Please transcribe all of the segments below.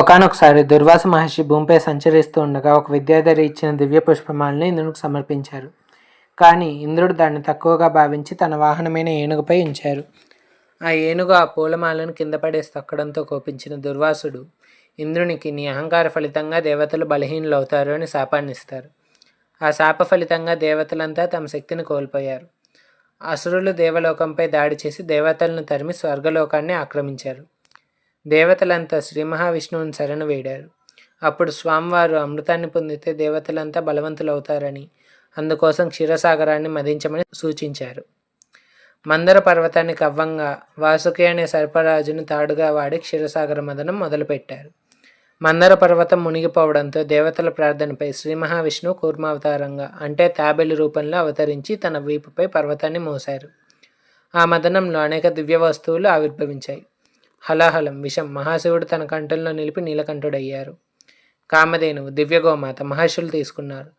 ఒకానొకసారి దుర్వాస మహర్షి భూమిపై సంచరిస్తూ ఉండగా ఒక విద్యాధరి ఇచ్చిన దివ్య పుష్పమాలని ఇంద్రునికి సమర్పించారు. కానీ ఇంద్రుడు దాన్ని తక్కువగా భావించి తన వాహనమైన ఏనుగుపై ఉంచారు. ఆ ఏనుగు ఆ పూలమాలను కింద పడేసి తొక్కడంతో కోపించిన దుర్వాసుడు ఇంద్రునికి నీ అహంకార ఫలితంగా దేవతలు బలహీనులవుతారు అని శాపాన్నిస్తారు. ఆ శాప ఫలితంగా దేవతలంతా తమ శక్తిని కోల్పోయారు. అసురులు దేవలోకంపై దాడి చేసి దేవతలను తరిమి స్వర్గలోకాన్ని ఆక్రమించారు. దేవతలంతా శ్రీ మహావిష్ణువుని శరణు వేడారు. అప్పుడు స్వామివారు అమృతాన్ని పొందితే దేవతలంతా బలవంతులవుతారని, అందుకోసం క్షీరసాగరాన్ని మదించమని సూచించారు. మందర పర్వతాన్ని కవ్వంగా వాసుకి అనే సర్పరాజును తాడుగా వాడి క్షీరసాగర మదనం మొదలుపెట్టారు. మందర పర్వతం మునిగిపోవడంతో దేవతల ప్రార్థనపై శ్రీ మహావిష్ణువు కూర్మావతారంగా అంటే తాబేలు రూపంలో అవతరించి తన వీపుపై పర్వతాన్ని మోశారు. ఆ మదనంలో అనేక దివ్య వస్తువులు ఆవిర్భవించాయి. హలాహలం విషం మహాశివుడు తన కంఠంలో నిలిపి నీలకంఠుడయ్యారు. కామధేనువు దివ్యగోమాత మహర్షులు తీసుకున్నారు.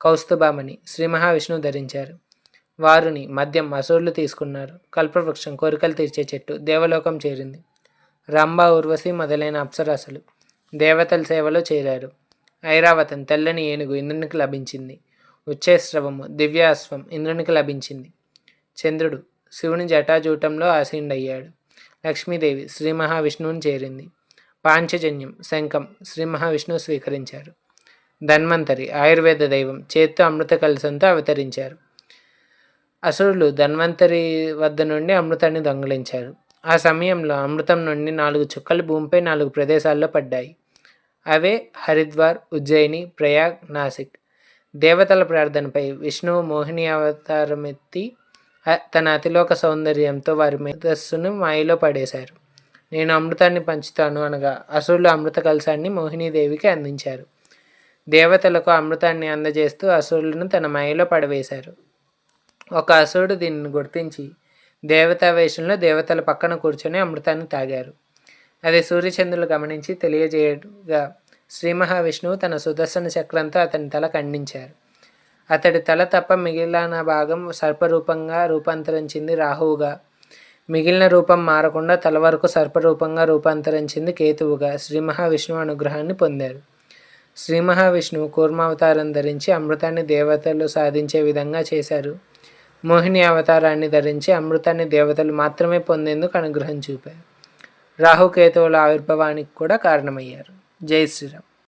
కౌస్తుభామణి శ్రీ మహావిష్ణువు ధరించారు. వారుని మద్యం అసురులు తీసుకున్నారు. కల్పవృక్షం కోరికలు తీర్చే చెట్టు దేవలోకం చేరింది. రంభ ఉర్వశి మొదలైన అప్సరసలు దేవతల సేవలో చేరారు. ఐరావతం తెల్లని ఏనుగు ఇంద్రునికి లభించింది. ఉచ్చేస్రవము దివ్యాశ్వం ఇంద్రునికి లభించింది. చంద్రుడు శివుని జటాజూటంలో ఆసీనుడయ్యాడు. లక్ష్మీదేవి శ్రీ మహావిష్ణువుని చేరింది. పాంచజన్యం శంఖం శ్రీ మహావిష్ణువు స్వీకరించారు. ధన్వంతరి ఆయుర్వేద దైవం చేత్తో అమృత కలశంతో అవతరించారు. అసురులు ధన్వంతరి వద్ద నుండి అమృతాన్ని దొంగిలించారు. ఆ సమయంలో అమృతం నుండి 4 చుక్కలు భూమిపై 4 ప్రదేశాల్లో పడ్డాయి. అవే హరిద్వార్, ఉజ్జయిని, ప్రయాగ్, నాసిక్. దేవతల ప్రార్థనపై విష్ణువు మోహిని అవతారమెత్తి తన అతిలోక సౌందర్యంతో వారి మేధస్సును మాయలో పడేశారు. నేను అమృతాన్ని పంచుతాను అనగా అసురులు అమృత కలశాన్ని మోహినీదేవికి అందించారు. దేవతలకు అమృతాన్ని అందజేస్తూ అసురులను తన మాయలో పడవేశారు. ఒక అసురుడు దీనిని గుర్తించి దేవతా వేషంలో దేవతల పక్కన కూర్చొని అమృతాన్ని తాగారు. అది సూర్యచంద్రులు గమనించి తెలియజేయగా శ్రీ మహావిష్ణువు తన సుదర్శన చక్రంతో అతని తల ఖండించారు. అతడి తల తప్ప మిగిలిన భాగం సర్పరూపంగా రూపాంతరించింది రాహువుగా. మిగిలిన రూపం మారకుండా తల వరకు సర్పరూపంగా రూపాంతరించింది కేతువుగా శ్రీ మహావిష్ణువు అనుగ్రహాన్ని పొందారు. శ్రీ మహావిష్ణువు కూర్మావతారం ధరించి అమృతాన్ని దేవతలు సాధించే విధంగా చేశారు. మోహిని అవతారాన్ని ధరించి అమృతాన్ని దేవతలు మాత్రమే పొందేందుకు అనుగ్రహం చూపారు. రాహుకేతువుల ఆవిర్భావానికి కూడా కారణమయ్యారు. జై శ్రీరామ్.